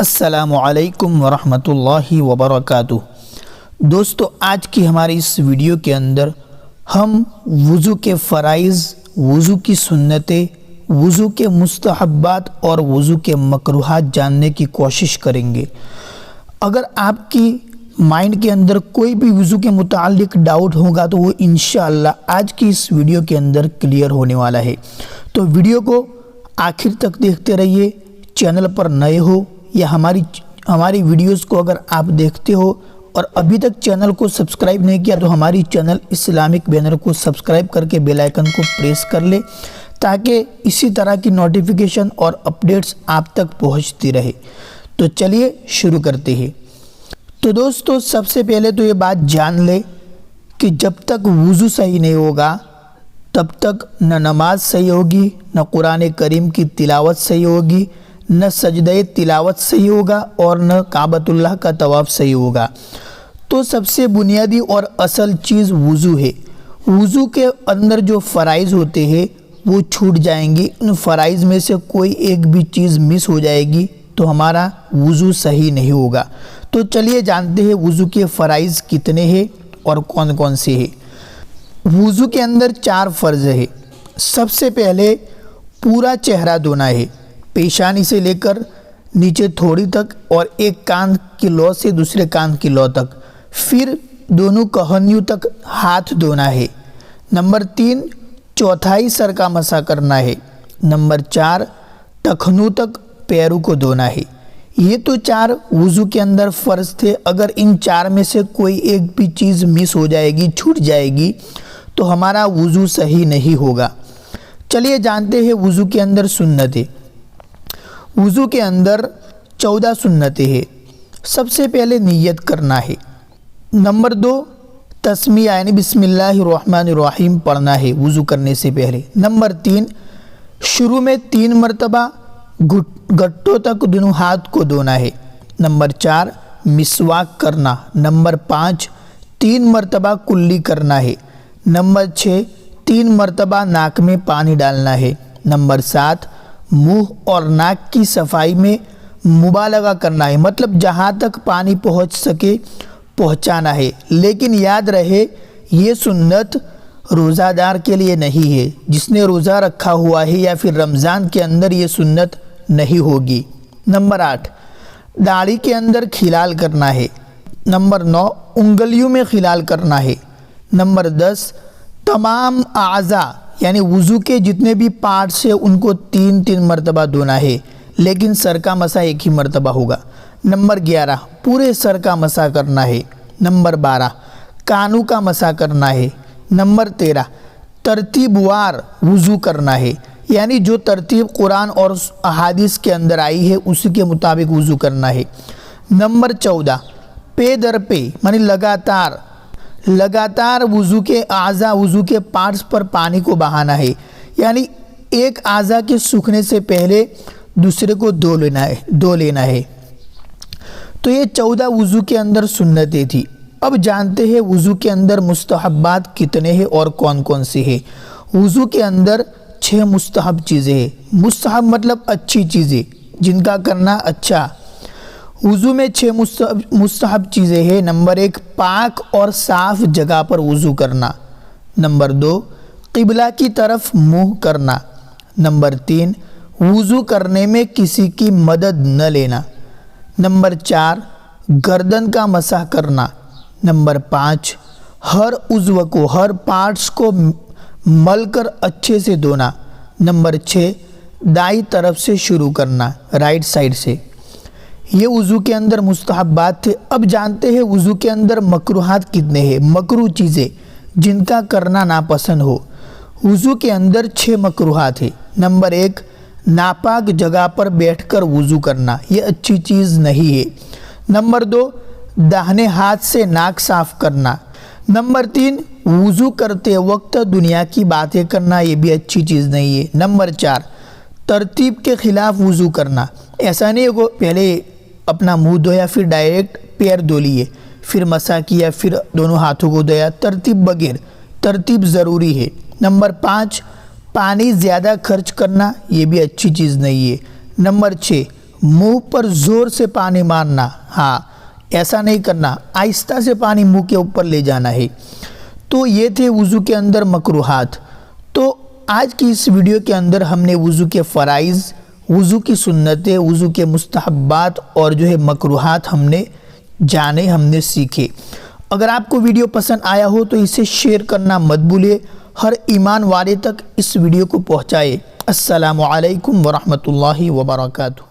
अस्सलामुअलैकुम वरहमतुल्लाहि वबरकातुह। दोस्तों, आज की हमारी इस वीडियो के अंदर हम वज़ू के फ़राइज़, वज़ू की सुन्नतें, वज़ू के मुस्तहब्बात और वज़ू के मकरूहात जानने की कोशिश करेंगे। अगर आपकी माइंड के अंदर कोई भी वज़ू के मुताल्लिक़ डाउट होगा तो वो इंशाअल्लाह आज की इस वीडियो के अंदर क्लियर होने वाला है। तो वीडियो को आखिर तक देखते रहिए। चैनल पर नए हो या हमारी वीडियोस को अगर आप देखते हो और अभी तक चैनल को सब्सक्राइब नहीं किया तो हमारी चैनल इस्लामिक बैनर को सब्सक्राइब करके बेल आइकन को प्रेस कर ले, ताकि इसी तरह की नोटिफिकेशन और अपडेट्स आप तक पहुंचती रहे। तो चलिए शुरू करते हैं। तो दोस्तों, सबसे पहले तो ये बात जान ले कि जब तक वज़ू सही नहीं होगा तब तक न नमाज सही होगी, न कुरान करीम की तिलावत सही होगी, न सजदे तिलावत सही होगा और न काबतुल्लाह का तवाफ़ सही होगा। तो सबसे बुनियादी और असल चीज़ वज़ू है। वज़ू के अंदर जो फ़राइज़ होते हैं वो छूट जाएंगी। उन फ़राइज़ में से कोई एक भी चीज़ मिस हो जाएगी तो हमारा वज़ू सही नहीं होगा। तो चलिए जानते हैं वज़ू के फ़राइज़ कितने हैं और कौन कौन से हैं। वज़ू के अंदर 4 फ़र्ज़ है। सबसे पहले पूरा चेहरा धोना है, पेशानी से लेकर नीचे थोड़ी तक और एक कान की लौ से दूसरे कान की लौ तक। फिर दोनों कहनियों तक हाथ धोना है। नंबर 3, चौथाई सर का मसा करना है। नंबर 4, टखनों तक पैरों को धोना है। ये तो 4 वज़ू के अंदर फ़र्ज़ थे। अगर इन 4 में से कोई एक भी चीज़ मिस हो जाएगी, छूट जाएगी तो हमारा वज़ू सही नहीं होगा। चलिए जानते हैं वज़ू के अंदर सुन्नतें। वज़ू के अंदर 14 सुन्नतें हैं। सबसे पहले नियत करना है। नंबर 2, तस्मीया यानी बिस्मिल्लाहिर्रहमानिर्रहीम पढ़ना है वज़ू करने से पहले। नंबर 3, शुरू में 3 मरतबा गट्टों तक दोनों हाथ को धोना है। नंबर 4, मिसवाक करना। नंबर 5, 3 मरतबा कुल्ली करना है। नंबर 6, 3 मरतबा नाक में पानी डालना है। नंबर 7, मुंह और नाक की सफाई में मुबालगा करना है, मतलब जहाँ तक पानी पहुँच सके पहुँचाना है। लेकिन याद रहे ये सुन्नत रोज़ादार के लिए नहीं है। जिसने रोज़ा रखा हुआ है या फिर रमज़ान के अंदर ये सुन्नत नहीं होगी। नंबर 8, दाढ़ी के अंदर खिलाल करना है। नंबर 9, उंगलियों में खिलाल करना है। नंबर 10, तमाम आज़ा यानी वज़ू के जितने भी पार्ट्स हैं उनको 3-3 मरतबा धोना है, लेकिन सर का मसा एक ही मरतबा होगा। नंबर 11, पूरे सर का मसा करना है। नंबर 12, कानों का मसा करना है। नंबर 13, तरतीबवार वज़ू करना है, यानी जो तरतीब कुरान और अहादीस के अंदर आई है उसी के मुताबिक वज़ू करना है। नंबर 14, पे दर पे यानी लगातार वज़ू के आज़ा, वज़ू के पार्ट्स पर पानी को बहाना है, यानी एक आज़ा के सूखने से पहले दूसरे को धो लेना है। तो ये 14 वज़ू के अंदर सुन्नतें थी। अब जानते हैं वज़ू के अंदर मुस्तहब्बात कितने हैं और कौन कौन से हैं। वज़ू के अंदर 6 मुस्तहब चीज़ें हैं। मुस्तहब मतलब अच्छी चीज़ें, जिनका करना अच्छा। वज़ू में 6 मुस्तहब चीज़ें हैं। नंबर 1, पाक और साफ़ जगह पर वज़ू करना। नंबर 2, क़िबला की तरफ मुँह करना। नंबर 3, वज़ू करने में किसी की मदद न लेना। नंबर 4, गर्दन का मसाह करना। नंबर 5, हर उज़्व को, हर पार्ट्स को मलकर अच्छे से धोना। नंबर 6, दाईं तरफ से शुरू करना, राइट साइड से। ये वज़ू के अंदर मुस्तहब्बात थे। अब जानते हैं वज़ू के अंदर मकरूहात कितने हैं, मकरूह चीज़ें जिनका करना नापसंद हो। वज़ू के अंदर 6 मकरूहात है। नंबर 1, नापाक जगह पर बैठकर वज़ू करना, ये अच्छी चीज़ नहीं है। नंबर 2, दाहिने हाथ से नाक साफ़ करना। नंबर 3, वज़ू करते वक्त दुनिया की बातें करना, ये भी अच्छी चीज़ नहीं है। नंबर 4, तरतीब के ख़िलाफ़ वज़ू करना। ऐसा नहीं हो पहले अपना मुंह धोया फिर डायरेक्ट पैर धो लिए, फिर मसा किया, फिर दोनों हाथों को धोया, तरतीब बगैर। तरतीब ज़रूरी है। नंबर 5, पानी ज़्यादा खर्च करना, ये भी अच्छी चीज़ नहीं है। नंबर 6, मुंह पर ज़ोर से पानी मारना, हाँ ऐसा नहीं करना, आहिस्ता से पानी मुंह के ऊपर ले जाना है। तो ये थे वज़ू के अंदर मकरूहात। तो आज की इस वीडियो के अंदर हमने वज़ू के फ़राइज़, वज़ू की सुन्नतें, वज़ू के मुस्तहब्बात और जो है मकरूहात हमने जाने, हमने सीखे। अगर आपको वीडियो पसंद आया हो तो इसे शेयर करना मत भूलिए, हर ईमान वाले तक इस वीडियो को पहुँचाए। अस्सलामु अलैकुम वरहमतुल्लाहि वबरकातुहू।